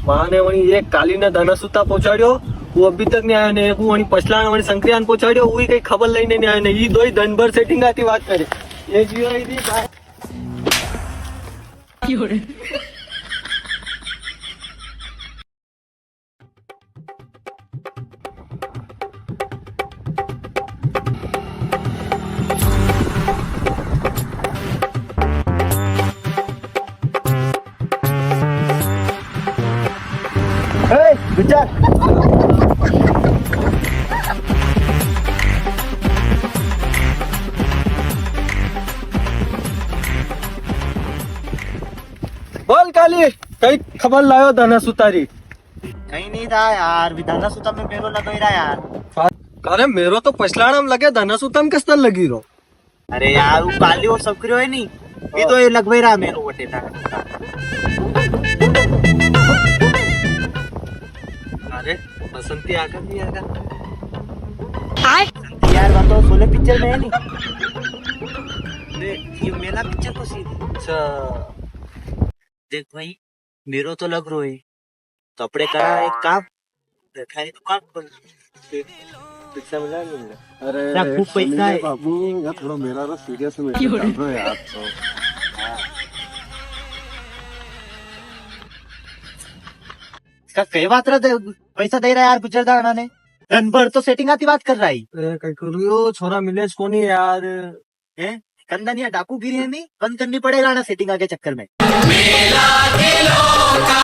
माने वही एक काली ने धनसुता पहुंचाड़ियो वो अभी तक नहीं आया ने एक वही पछलाण वही संक्रियान पहुंचाड़ियो वो कई खबर लईने नहीं आया ने ई दोई धनभर सेटिंग आती बात करे ये जीरो ई दी विचार बोल काली कई खबर लायो धनसुतारी कहीं नहीं था यार, विधाना सुता में मेरो लग रहा यार। अरे मेरो तो पछलाणम लगे धनसुतम किस तरह लगी रो अरे यार वो काली और सब करो है नहीं, ये तो ये लगवे रहा मेरो वटे था। अरे बसंती आकर नहीं आएगा बसंती यार वो तो सोले पिक्चर में है नहीं, ये मेला पिक्चर को सीधी। अच्छा देख भाई मेरो तो लग रो है, कपड़े करा एक काम देखा है दुकान पर पैसा मिला नहीं मिला अरे क्या खूब पैसा है बाबू यार थोड़ा मेरा तो सीरियस में चल रहा है यार तो इसका कई बात रहा पैसा दे रहा है यार गुजरदाना ने, रन भर तो सेटिंग आती बात कर रहा है। अरे कई करियो छोरा मिले इसको नहीं यार हैं कंदनिया डाकू गिरी है नहीं, बंद करनी पड़ेगा ना सेटिंग आके चक्कर में। मेला दिलों का